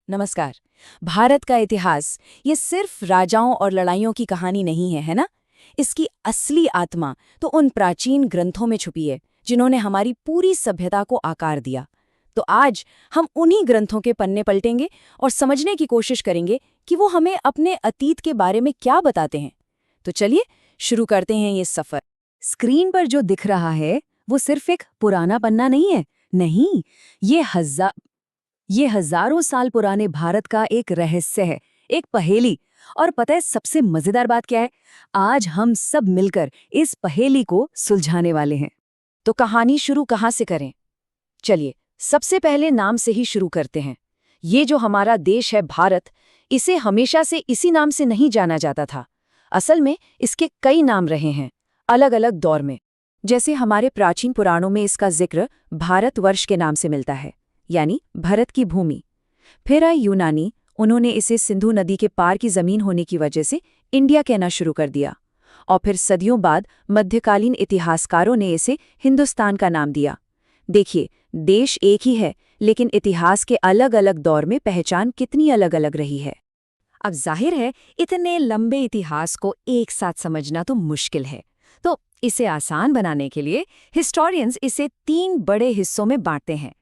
नमस्कार। भारत का इतिहास ये सिर्फ राजाओं और लड़ाइयों की कहानी नहीं है, है ना? इसकी असली आत्मा तो उन प्राचीन ग्रंथों में छुपी है, जिन्होंने हमारी पूरी सभ्यता को आकार दिया। तो आज हम उन्हीं ग्रंथों के पन्ने पलटेंगे और समझने की कोशिश करेंगे कि वो हमें अपने अतीत के बारे में क्या बताते हैं। तो चलिए शुरू करते हैं ये सफर। स्क्रीन पर जो दिख रहा है वो सिर्फ एक पुराना पन्ना नहीं है। नहीं, ये हजारों साल पुराने भारत का एक रहस्य है, एक पहेली। और पता है सबसे मजेदार बात क्या है? आज हम सब मिलकर इस पहेली को सुलझाने वाले हैं। तो कहानी शुरू कहाँ से करें? चलिए सबसे पहले नाम से ही शुरू करते हैं। ये जो हमारा देश है भारत, इसे हमेशा से इसी नाम से नहीं जाना जाता था। असल में इसके कई नाम रहे हैं, अलग अलग दौर में। जैसे हमारे प्राचीन पुराणों में इसका जिक्र भारतवर्ष के नाम से मिलता है, यानी भारत की भूमि। फिर आए यूनानी, उन्होंने इसे सिंधु नदी के पार की जमीन होने की वजह से इंडिया कहना शुरू कर दिया। और फिर सदियों बाद मध्यकालीन इतिहासकारों ने इसे हिंदुस्तान का नाम दिया। देखिए, देश एक ही है, लेकिन इतिहास के अलग अलग दौर में पहचान कितनी अलग अलग रही है। अब जाहिर है इतने लंबे इतिहास को एक साथ समझना तो मुश्किल है। तो इसे आसान बनाने के लिए हिस्टोरियंस इसे 3 बड़े हिस्सों में बांटते हैं: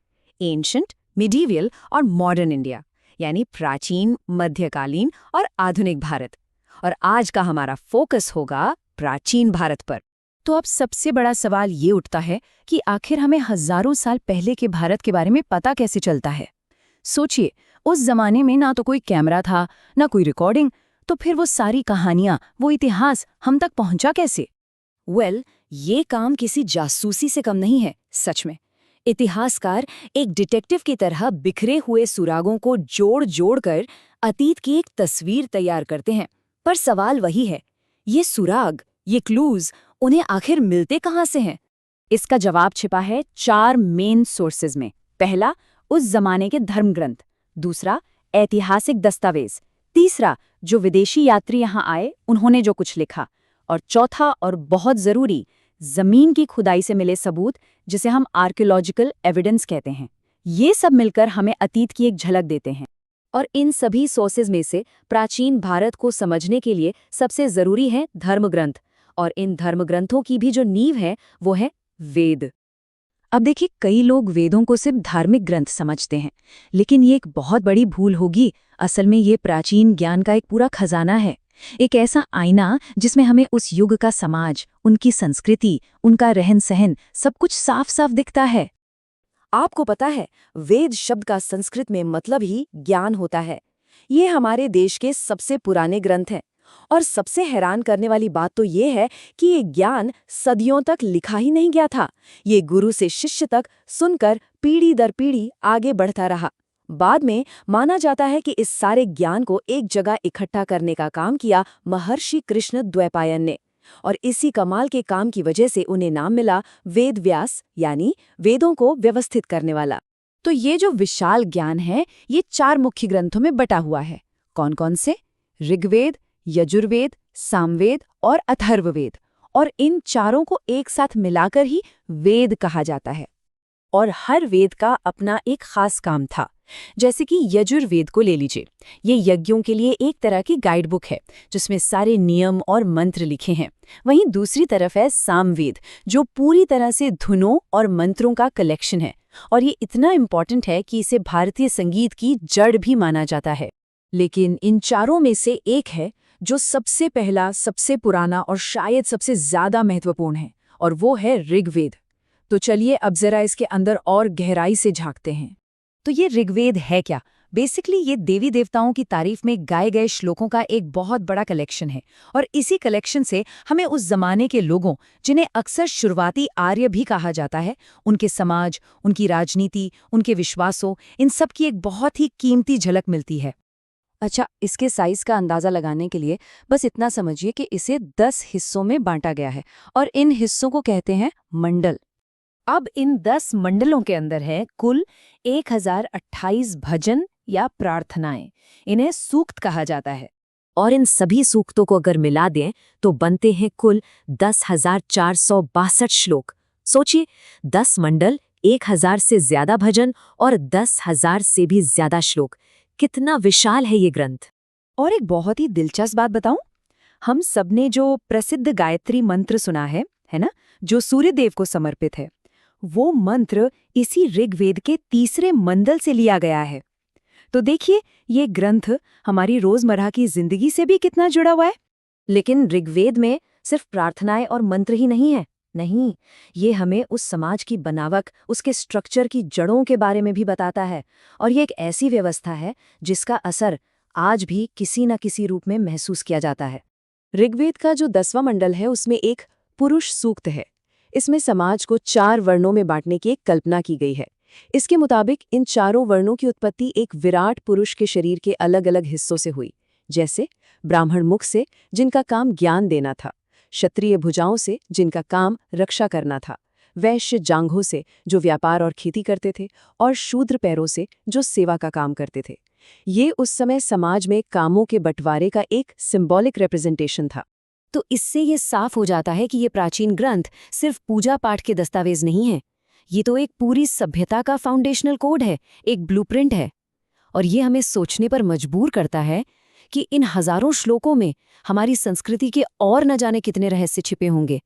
एंशंट, मिडीवियल और मॉडर्न इंडिया, यानी प्राचीन, मध्यकालीन और आधुनिक भारत। और आज का हमारा फोकस होगा प्राचीन भारत पर। तो अब सबसे बड़ा सवाल ये उठता है कि आखिर हमें हजारों साल पहले के भारत के बारे में पता कैसे चलता है? सोचिए, उस जमाने में ना तो कोई कैमरा था, ना कोई रिकॉर्डिंग, तो फिर वो सारी कहानियां, वो इतिहास हम तक पहुंचा कैसे? ये काम किसी जासूसी से कम नहीं है, सच में। इतिहासकार एक डिटेक्टिव की तरह बिखरे हुए सुरागों को जोड़ जोड़ कर अतीत की एक तस्वीर तैयार करते हैं। पर सवाल वही है, ये सुराग, ये क्लूज, उन्हें आखिर मिलते कहाँ से हैं? इसका जवाब छिपा है 4 मेन सोर्सेज में। पहला, उस जमाने के धर्मग्रंथ। दूसरा, ऐतिहासिक दस्तावेज। तीसरा, जो विदेशी यात्री यहाँ आए उन्होंने जो कुछ लिखा। और चौथा और बहुत जरूरी, जमीन की खुदाई से मिले सबूत, जिसे हम आर्कियोलॉजिकल एविडेंस कहते हैं। ये सब मिलकर हमें अतीत की एक झलक देते हैं। और इन सभी सोर्सेज में से प्राचीन भारत को समझने के लिए सबसे जरूरी है धर्मग्रंथ। और इन धर्मग्रंथों की भी जो नींव है वो है वेद। अब देखिए, कई लोग वेदों को सिर्फ धार्मिक ग्रंथ समझते हैं, लेकिन ये एक बहुत बड़ी भूल होगी। असल में ये प्राचीन ज्ञान का एक पूरा खजाना है, एक ऐसा आईना जिसमें हमें उस युग का समाज, उनकी संस्कृति, उनका रहन सहन सब कुछ साफ साफ दिखता है। आपको पता है, वेद शब्द का संस्कृत में मतलब ही ज्ञान होता है। ये हमारे देश के सबसे पुराने ग्रंथ हैं। और सबसे हैरान करने वाली बात तो ये है कि ये ज्ञान सदियों तक लिखा ही नहीं गया था। ये गुरु से शिष्य तक सुनकर पीढ़ी दर पीढ़ी आगे बढ़ता रहा। बाद में माना जाता है कि इस सारे ज्ञान को एक जगह इकट्ठा करने का काम किया महर्षि कृष्ण द्वैपायन ने। और इसी कमाल के काम की वजह से उन्हें नाम मिला वेद व्यास, यानी वेदों को व्यवस्थित करने वाला। तो ये जो विशाल ज्ञान है, ये 4 मुख्य ग्रंथों में बटा हुआ है। कौन कौन से? ऋग्वेद, यजुर्वेद, सामवेद और अथर्ववेद। और इन चारों को एक साथ मिलाकर ही वेद कहा जाता है। और हर वेद का अपना एक खास काम था। जैसे कि यजुर्वेद को ले लीजिए, ये यज्ञों के लिए एक तरह की गाइड बुक है, जिसमें सारे नियम और मंत्र लिखे हैं। वहीं दूसरी तरफ है सामवेद, जो पूरी तरह से धुनों और मंत्रों का कलेक्शन है। और ये इतना इम्पॉर्टेंट है कि इसे भारतीय संगीत की जड़ भी माना जाता है। लेकिन इन चारों में से एक है जो सबसे पहला, सबसे पुराना और शायद सबसे ज्यादा महत्वपूर्ण है, और वो है ऋग्वेद। तो चलिए अब जरा इसके अंदर और गहराई से झांकते हैं। तो ये ऋग्वेद है क्या? बेसिकली ये देवी देवताओं की तारीफ में गाए गए श्लोकों का एक बहुत बड़ा कलेक्शन है। और इसी कलेक्शन से हमें उस जमाने के लोगों, जिन्हें अक्सर शुरुआती आर्य भी कहा जाता है, उनके समाज, उनकी राजनीति, उनके विश्वासों, इन सब की एक बहुत ही कीमती झलक मिलती है। अच्छा, इसके साइज का अंदाजा लगाने के लिए बस इतना समझिए कि इसे 10 हिस्सों में बांटा गया है, और इन हिस्सों को कहते हैं मंडल। अब इन 10 मंडलों के अंदर है कुल 1028 भजन या प्रार्थनाएं। इन्हें सूक्त कहा जाता है। और इन सभी सूक्तों को अगर मिला दें तो बनते हैं कुल 10,462 श्लोक। सोचिए, 10 मंडल, 1000 से ज्यादा भजन और 10,000 से भी ज्यादा श्लोक। कितना विशाल है ये ग्रंथ। और एक बहुत ही दिलचस्प बात बताऊं, हम सबने जो प्रसिद्ध गायत्री मंत्र सुना है ना, जो सूर्यदेव को समर्पित है, वो मंत्र इसी ऋग्वेद के 3रे मंडल से लिया गया है। तो देखिए, ये ग्रंथ हमारी रोजमर्रा की जिंदगी से भी कितना जुड़ा हुआ है। लेकिन ऋग्वेद में सिर्फ प्रार्थनाएं और मंत्र ही नहीं है। नहीं, ये हमें उस समाज की बनावट, उसके स्ट्रक्चर की जड़ों के बारे में भी बताता है। और ये एक ऐसी व्यवस्था है जिसका असर आज भी किसी न किसी रूप में महसूस किया जाता है। ऋग्वेद का जो 10वां मंडल है, उसमें एक पुरुष सूक्त है। इसमें समाज को 4 वर्णों में बांटने की एक कल्पना की गई है। इसके मुताबिक इन चारों वर्णों की उत्पत्ति एक विराट पुरुष के शरीर के अलग अलग हिस्सों से हुई, जैसे ब्राह्मण मुख से, जिनका काम ज्ञान देना था, क्षत्रिय भुजाओं से, जिनका काम रक्षा करना था, वैश्य जांघों से, जो व्यापार और खेती करते थे, और शूद्र पैरों से, जो सेवा का काम करते थे। ये उस समय समाज में कामों के बंटवारे का एक सिंबॉलिक रिप्रेजेंटेशन था। तो इससे ये साफ हो जाता है कि ये प्राचीन ग्रंथ सिर्फ पूजा पाठ के दस्तावेज नहीं है। ये तो एक पूरी सभ्यता का फाउंडेशनल कोड है, एक ब्लूप्रिंट है। और ये हमें सोचने पर मजबूर करता है कि इन हजारों श्लोकों में हमारी संस्कृति के और न जाने कितने रहस्य छिपे होंगे,